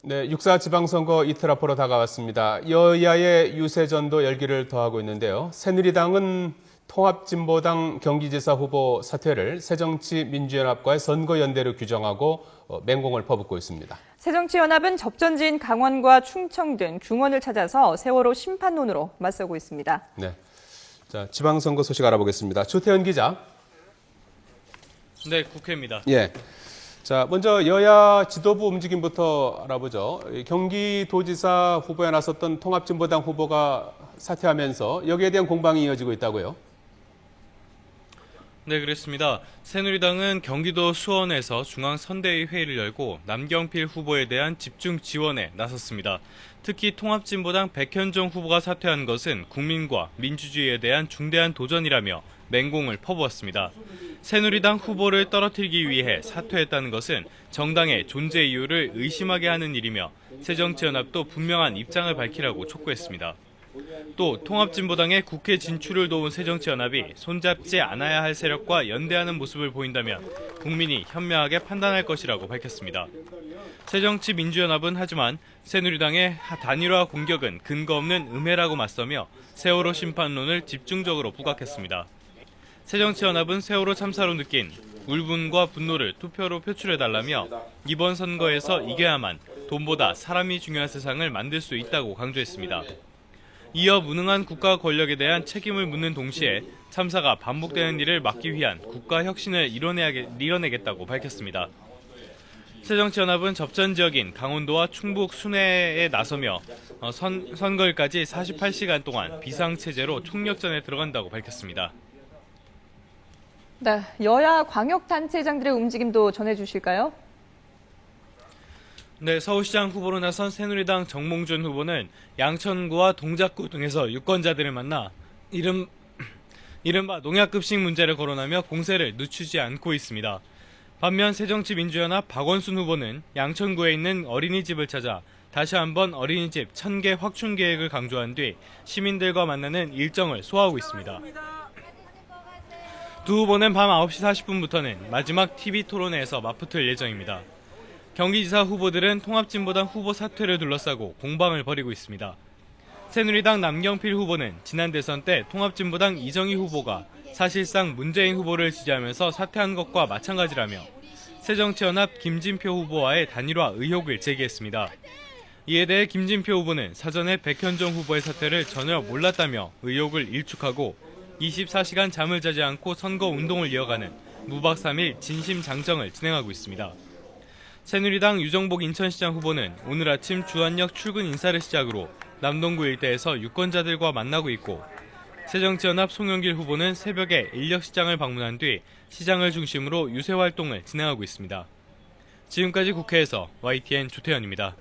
네, 6.4 지방선거 이틀 앞으로 다가왔습니다. 여야의 유세전도 열기를 더하고 있는데요. 새누리당은 통합진보당 경기지사 후보 사퇴를 새정치민주연합과의 선거연대로 규정하고 맹공을 퍼붓고 있습니다. 새정치연합은 접전지인 강원과 충청 등 중원을 찾아서 세월호 심판론으로 맞서고 있습니다. 네, 자 지방선거 소식 알아보겠습니다. 조태현 기자. 네, 국회입니다. 예. 자, 먼저 여야 지도부 움직임부터 알아보죠. 경기도지사 후보에 나섰던 통합진보당 후보가 사퇴하면서 여기에 대한 공방이 이어지고 있다고요? 네, 그렇습니다. 새누리당은 경기도 수원에서 중앙선대위 회의를 열고 남경필 후보에 대한 집중 지원에 나섰습니다. 특히 통합진보당 백현종 후보가 사퇴한 것은 국민과 민주주의에 대한 중대한 도전이라며 맹공을 퍼부었습니다. 새누리당 후보를 떨어뜨리기 위해 사퇴했다는 것은 정당의 존재 이유를 의심하게 하는 일이며 새정치연합도 분명한 입장을 밝히라고 촉구했습니다. 또 통합진보당의 국회 진출을 도운 새정치연합이 손잡지 않아야 할 세력과 연대하는 모습을 보인다면 국민이 현명하게 판단할 것이라고 밝혔습니다. 새정치민주연합은 하지만 새누리당의 단일화 공격은 근거 없는 음해라고 맞서며 세월호 심판론을 집중적으로 부각했습니다. 새정치연합은 세월호 참사로 느낀 울분과 분노를 투표로 표출해달라며 이번 선거에서 이겨야만 돈보다 사람이 중요한 세상을 만들 수 있다고 강조했습니다. 이어 무능한 국가 권력에 대한 책임을 묻는 동시에 참사가 반복되는 일을 막기 위한 국가 혁신을 이뤄내겠다고 밝혔습니다. 새정치연합은 접전 지역인 강원도와 충북 순회에 나서며 선거일까지 48시간 동안 비상체제로 총력전에 들어간다고 밝혔습니다. 네, 여야 광역단체장들의 움직임도 전해주실까요? 네, 서울시장 후보로 나선 새누리당 정몽준 후보는 양천구와 동작구 등에서 유권자들을 만나 이른바 농약급식 문제를 거론하며 공세를 늦추지 않고 있습니다. 반면 새정치민주연합 박원순 후보는 양천구에 있는 어린이집을 찾아 다시 한번 어린이집 1000개 확충 계획을 강조한 뒤 시민들과 만나는 일정을 소화하고 있습니다. 두 후보는 밤 9시 40분부터는 마지막 TV 토론회에서 맞붙을 예정입니다. 경기지사 후보들은 통합진보당 후보 사퇴를 둘러싸고 공방을 벌이고 있습니다. 새누리당 남경필 후보는 지난 대선 때 통합진보당 이정희 후보가 사실상 문재인 후보를 지지하면서 사퇴한 것과 마찬가지라며 새정치연합 김진표 후보와의 단일화 의혹을 제기했습니다. 이에 대해 김진표 후보는 사전에 백현종 후보의 사퇴를 전혀 몰랐다며 의혹을 일축하고 24시간 잠을 자지 않고 선거 운동을 이어가는 무박 3일 진심장정을 진행하고 있습니다. 새누리당 유정복 인천시장 후보는 오늘 아침 주안역 출근 인사를 시작으로 남동구 일대에서 유권자들과 만나고 있고 새정치연합 송영길 후보는 새벽에 인력시장을 방문한 뒤 시장을 중심으로 유세 활동을 진행하고 있습니다. 지금까지 국회에서 YTN 조태현입니다.